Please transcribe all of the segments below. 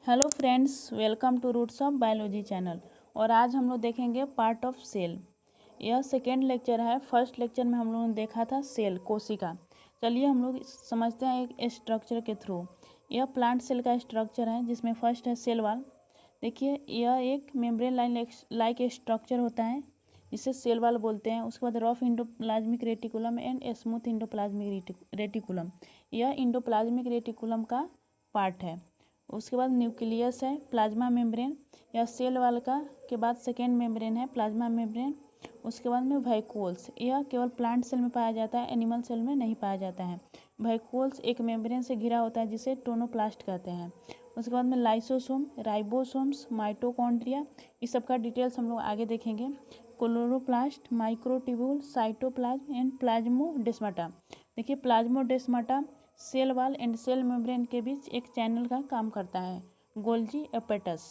Hello friends, welcome to Roots of Biology channel. और आज हम लोग देखेंगे पार्ट ऑफ सेल। यह सेकेंड लेक्चर है। फर्स्ट लेक्चर में हम लोगों ने देखा था सेल, कोशिका। चलिए हम लोग समझते हैं एक स्ट्रक्चर के थ्रू। यह प्लांट सेल का स्ट्रक्चर है, जिसमें फर्स्ट है सेल वॉल। देखिए, यह एक मेम्ब्रेन लाइक स्ट्रक्चर होता है, जिसे सेल वॉल बोलते हैं। उसके बाद rough endoplasmic reticulum and smooth endoplasmic reticulum. यह इंडोप्लाज्मिक रेटिकुलम का पार्ट है। उसके बाद न्यूक्लियस है, प्लाज्मा मेम्ब्रेन। यह सेल वाल का के बाद सेकेंड मेम्ब्रेन है, प्लाज्मा मेम्ब्रेन। उसके बाद में वैक्यूल्स, यह केवल प्लांट सेल में पाया जाता है, एनिमल सेल में नहीं पाया जाता है। वैक्यूल्स एक मेम्ब्रेन से घिरा होता है, जिसे टोनोप्लास्ट कहते हैं। उसके बाद में लाइसोसोम, राइबोसोम्स, माइटोकॉन्ड्रिया, इस सब का डिटेल्स हम लोग आगे देखेंगे। Chloroplast, microtubule, cytoplasm and plasmodesmata. देखिए, plasmodesmata cell wall and cell membrane के बीच एक चैनल का काम करता है, गोल्जी एपेटस।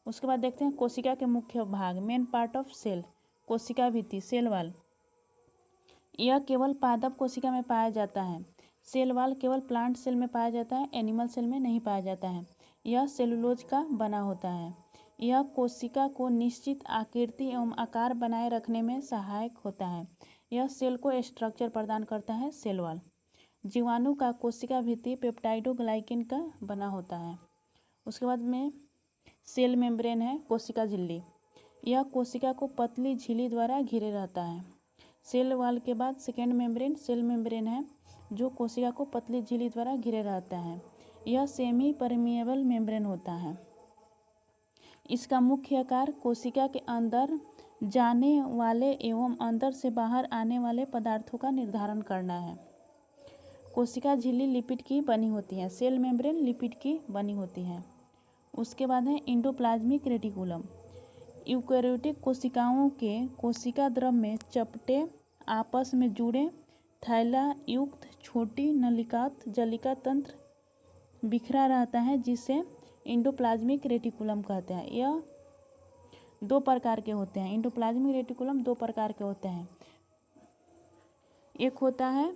उसके बाद देखते हैं कोशिका के मुख्य भाग, मेन पार्ट ऑफ सेल। कोशिका भित्ति, सेल वॉल, यह केवल पादप कोशिका में पाया जाता है। सेल वॉल केवल प्लांट सेल में पाया जाता है, एनिमल सेल में नहीं पाया जाता है। यह सेलुलोज का बना होता है। यह कोशिका को निश्चित आकृति एवं आकार बनाए रखने में सहायक होता है। यह सेल को स्ट्रक्चर प्रदान करता है, सेल वॉल। जीवाणु का कोशिका भित्ति पेप्टाइडोग्लाइकेन का बना होता है। उसके बाद में सेल मेम्ब्रेन है, कोशिका झिल्ली। यह कोशिका को पतली झिल्ली द्वारा घिरे रहता है। सेल वॉल के बाद सेकेंड मेम्ब्रेन सेल मेम्ब्रेन है, जो कोशिका को पतली झिल्ली द्वारा घिरे रहता है। यह सेमी परमिएबल मेम्ब्रेन होता है। इसका मुख्य आकार कोशिका के अंदर जाने वाले एवं अंदर से बाहर आने वाले पदार्थों का निर्धारण करना है। कोशिका झिल्ली लिपिड की बनी होती है, सेल मेम्ब्रेन लिपिड की बनी होती है। उसके बाद है इंडोप्लाज्मिक रेटिकुलम। यूकेरियोटिक कोशिकाओं के कोशिका द्रव में चपटे आपस में जुड़े थैला युक्त छोटी नलिकात जलिका तंत्र बिखरा रहता है, जिसे इंडोप्लाज्मिक रेटिकुलम कहते हैं। यह दो प्रकार के होते हैं। इंडोप्लाज्मिक रेटिकुलम दो प्रकार के होते हैं। एक होता है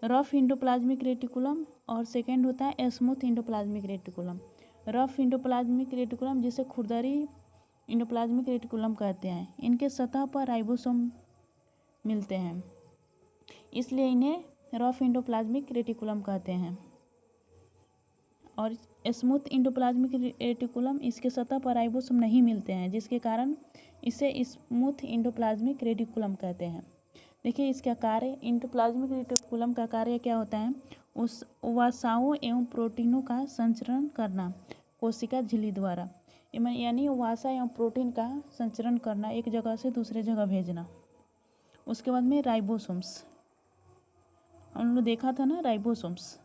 रफ इंडोप्लाज्मिक रेटिकुलम और सेकेंड होता है smooth endoplasmic reticulum. Rough endoplasmic reticulum, जिसे खुरदरी इंडोप्लाज्मिक रेटिकुलम कहते हैं, इनके सतह पर राइबोसोम मिलते हैं, इसलिए इन्हें रफ इंडोप्लाज्मिक रेटिकुलम कहते हैं। और स्मूथ इंडोप्लाज्मिक रेटिकुलम, इसके सतह पर राइबोसोम नहीं मिलते हैं, जिसके कारण इसे स्मूथ इंडोप्लाज्मिक रेटिकुलम कहते हैं। देखिए, इसका कार्य, इंडोप्लाज्मिक रेटिकुलम का कार्य क्या होता है? उस वसाओं एवं प्रोटीनों का संचरण करना कोशिका झिल्ली द्वारा, यानी वसा एवं प्रोटीन का संचरण करना, एक जगह से दूसरे जगह भेजना। उसके बाद में राइबोसोम्स, हम लोग देखा था ना राइबोसोम्स।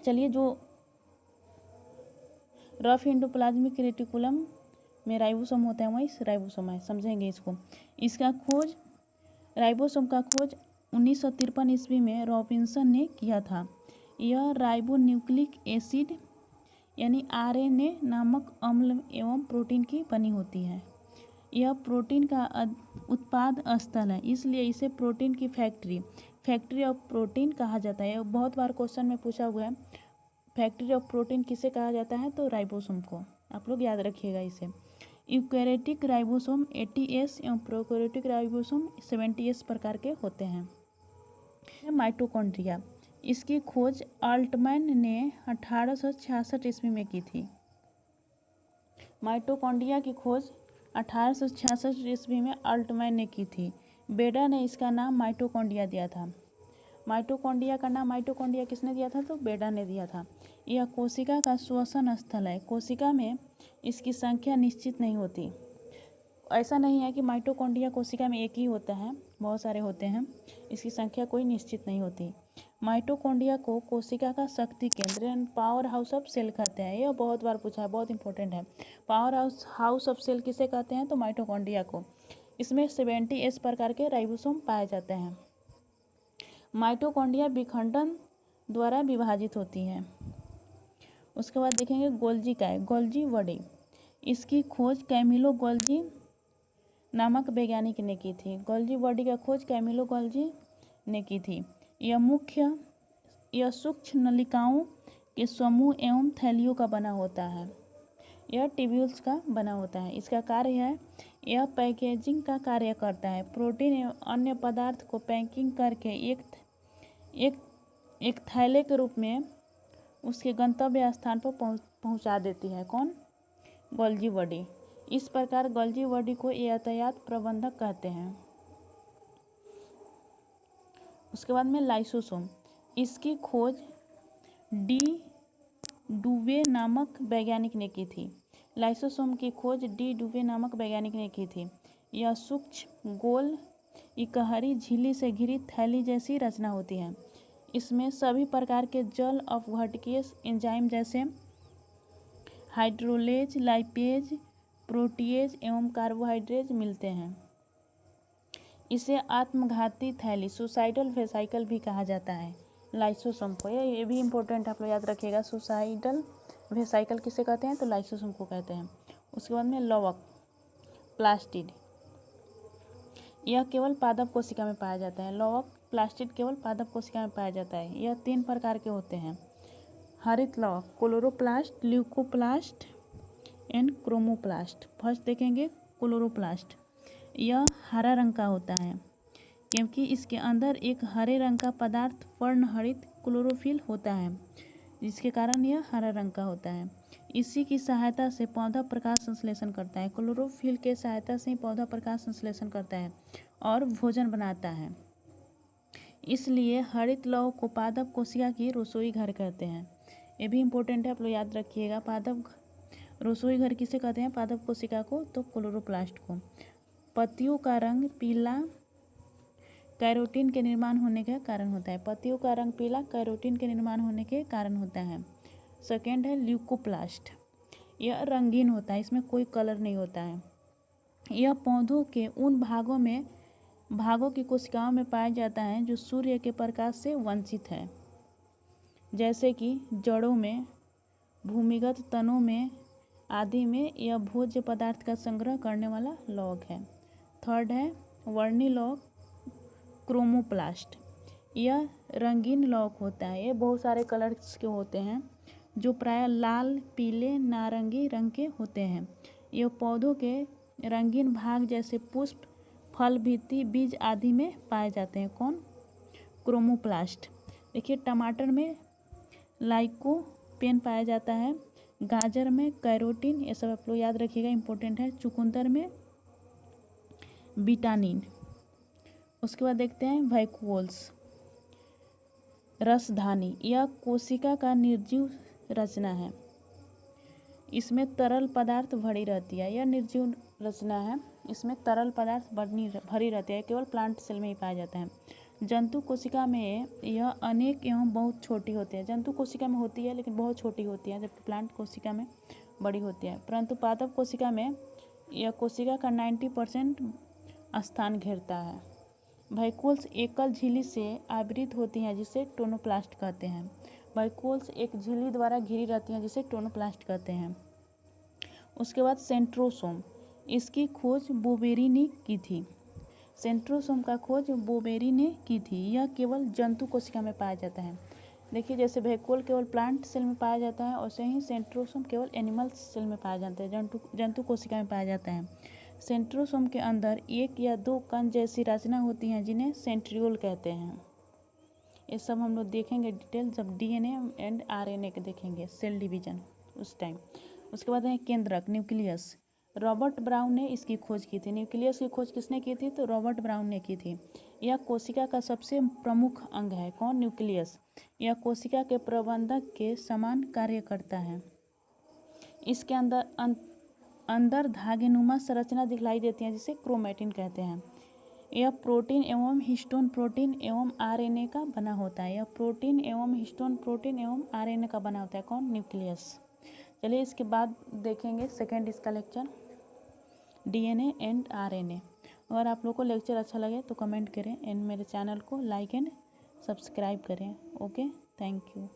चलिए, जो रफ इंडोप्लाज्मिक रेटिकुलम में राइबोसोम होता है, वही राइबोसोम है, समझेंगे इसको। इसका खोज, राइबोसोम का खोज 1953 ईस्वी में रॉबिन्सन ने किया था। यह राइबोन्यूक्लिक एसिड यानी आरएनए नामक अम्ल एवं प्रोटीन की बनी होती है। यह प्रोटीन का उत्पाद स्थल है, इसलिए इसे प्रोटीन की फैक्ट्री ऑफ प्रोटीन कहा जाता है। बहुत बार क्वेश्चन में पूछा हुआ है, फैक्ट्री ऑफ प्रोटीन किसे कहा जाता है? तो राइबोसोम को। आप लोग याद रखिएगा इसे। यूकैरियोटिक राइबोसोम 80S एवं प्रोकैरियोटिक राइबोसोम 70S प्रकार के होते हैं। माइटोकॉन्ड्रिया, इसकी खोज अल्टमैन ने 1866 ईस्वी में की थी। माइटोकॉन्ड्रिया की खोज 1866 ईस्वी में अल्टमैन ने की थी। बेडा ने इसका नाम माइटोकॉन्ड्रिया दिया था। माइटोकॉन्ड्रिया का नाम माइटोकॉन्ड्रिया किसने दिया था? तो बेडा ने दिया था। यह कोशिका का श्वसन स्थल है। कोशिका में इसकी संख्या निश्चित नहीं होती। ऐसा नहीं है कि माइटोकॉन्ड्रिया कोशिका में एक ही होता है, बहुत सारे होते हैं। इसकी संख्या कोई निश्चित नहीं होती। माइटोकॉन्ड्रिया को कोशिका का शक्ति केंद्र, पावर हाउस ऑफ सेल कहते हैं। यह बहुत बार पूछा है, बहुत इंपॉर्टेंट है। पावर हाउस ऑफ सेल किसे कहते हैं? तो माइटोकॉन्ड्रिया को। इसमें 70S प्रकार के राइबोसोम पाए जाते हैं। माइटोकॉन्ड्रिया विखंडन द्वारा विभाजित होती हैं। उसके बाद देखेंगे गोल्जी काय, गोल्जी बॉडी। इसकी खोज कैमिलो गोल्जी नामक वैज्ञानिक ने की थी। गोल्जी बॉडी का खोज कैमिलो गोल्जी ने की थी। यह सूक्ष्म नलिकाओं के समूह एवं थैलियों का बना होता है। यह ट्यूब्यूल्स का बना होता है। इसका कार्य है, यह पैकेजिंग का कार्य करता है। प्रोटीन एवं अन्य पदार्थ को पैकिंग करके एक थैले के रूप में उसके गंतव्य स्थान पर पहुंचा देती है। कौन? Golgi body. इस प्रकार गोल्गी बॉडी को यातायात प्रबंधक कहते हैं। उसके बाद में लाइसोसोम। इसकी खोज डी डुवे नामक वैज्ञानिक ने की थी। लाइसोसोम की खोज डी डुवे नामक वैज्ञानिक ने की थी। यह सूक्ष्म गोल इकहरी झिल्ली से घिरी थैली जैसी रचना होती है। इसमें सभी प्रकार के जल अपघटकीय एंजाइम जैसे हाइड्रोलेज, लाइपेज, प्रोटीएज एवं कार्बोहाइड्रेट मिलते हैं। इसे आत्मघाती थैली, सुसाइडल वेसाइकल भी कहा जाता है लाइसोसोम को। ये भी इम्पोर्टेंट आप लोग याद रखिएगा। सुसाइडल वेसाइकल किसे कहते हैं? तो लाइसोसोम को कहते हैं। उसके बाद में लवक प्लास्टिड, यह केवल पादप कोशिका में पाया जाता है। लवक प्लास्टिड केवल पादप कोशिका में पाया जाता है। यह 3 प्रकार के होते हैं। हरित लवक, chloroplast, leucoplast and chromoplast. First देखेंगे क्लोरोप्लास्ट। यह हरा रंग का होता है क्योंकि इसके अंदर एक हरे रंग का पदार्थ वर्णहरित क्लोरोफिल होता है, जिसके कारण यह हरा रंग का होता है। इसी की सहायता से पौधा प्रकाश संश्लेषण करता है। क्लोरोफिल के सहायता से ही पौधा प्रकाश संश्लेषण करता है और भोजन बनाता है। इसलिए हरित लौह को पादप कोशिका की रसोई घर कहते हैं। ये भी इम्पोर्टेंट है, आप लोग याद रखिएगा। पादप रसोई घर किसे कहते हैं? पादप कोशिका को, तो क्लोरोप्लास्ट को। पत्तियों का रंग पीला कैरोटीन के निर्माण होने का कारण होता है। पत्तियों का रंग पीला कैरोटीन के निर्माण होने के कारण होता है। सेकेंड है ल्यूकोप्लास्ट। यह रंगीन होता है, इसमें कोई कलर नहीं होता है। यह पौधों के उन भागों की कोशिकाओं में पाया जाता है जो सूर्य के प्रकाश से वंचित है, जैसे कि जड़ों में, भूमिगत तनों में आदि में। यह भोज्य पदार्थ का संग्रह करने वाला लौक है। थर्ड है वर्णी लौक क्रोमोप्लास्ट। यह रंगीन लौक होता है। ये बहुत सारे कलर्स के होते हैं जो प्रायः लाल, पीले, नारंगी रंग के होते हैं। यह पौधों के रंगीन भाग जैसे पुष्प, फल, भित्ति, बीज आदि में पाए जाते हैं। कौन? क्रोमोप्लास्ट। देखिए टमाटर में लाइकोपेन पाया जाता है, गाजर में कैरोटीन, ये सब आप लोग याद रखिएगा, इंपॉर्टेंट है। चुकंदर में विटामिन। उसके बाद देखते हैं वैक्यूल्स रसधानी। यह कोशिका का निर्जीव रचना है। इसमें तरल पदार्थ भरी रहती है। यह निर्जीव रचना है, इसमें तरल पदार्थ भरी रहती है। केवल प्लांट सेल में ही पाया जाता है। जंतु कोशिका में यह अनेक एवं बहुत छोटी होती है। जंतु कोशिका में होती है लेकिन बहुत छोटी होती है, जबकि प्लांट कोशिका में बड़ी होती है। परंतु पादप कोशिका में यह कोशिका का 90% स्थान घेरता है। वैक्यूल्स एकल झिल्ली से आवृत होती हैं जिसे टोनोप्लास्ट कहते हैं। वैक्यूल्स एक झिल्ली द्वारा घिरी रहती हैं जिसे टोनोप्लास्ट कहते हैं। उसके बाद सेंट्रोसोम। इसकी खोज बोबेरी ने की थी। सेंट्रोसोम का खोज बोबेरी ने की थी। यह केवल जंतु कोशिका में पाया जाता है। देखिए जैसे वैक्यूल केवल प्लांट सेल में पाया जाता है, वैसे ही सेंट्रोसोम केवल एनिमल सेल में पाया जाता है, जंतु कोशिका में पाया जाता है। सेंट्रोसोम के अंदर 1 या 2 कण जैसी रचना होती हैं जिन्हें सेंट्रियोल कहते हैं। ये सब हम लोग देखेंगे डिटेल जब डीएनए एंड आरएनए के देखेंगे, सेल डिवीजन उस टाइम। उसके बाद है केंद्रक न्यूक्लियस। रॉबर्ट ब्राउन ने इसकी खोज की थी। न्यूक्लियस की खोज किसने की थी? तो रॉबर्ट ब्राउन ने की थी। यह कोशिका का सबसे प्रमुख अंग है। कौन? न्यूक्लियस। यह कोशिका के प्रबंधक के समान कार्य करता है। इसके अंदर धागेनुमा संरचना दिखलाई देती है जिसे क्रोमैटिन कहते हैं। यह प्रोटीन एवं हिस्टोन प्रोटीन एवं आरएनए का बना होता है। यह प्रोटीन एवं हिस्टोन प्रोटीन एवं आरएनए का बना होता है। कौन? न्यूक्लियस। चलिए इसके बाद देखेंगे सेकेंड इसका लेक्चर डीएनए एंड आरएनए। अगर आप लोग को लेक्चर अच्छा लगे तो कमेंट करें एंड मेरे चैनल को लाइक एंड सब्सक्राइब करें। Okay, thank you.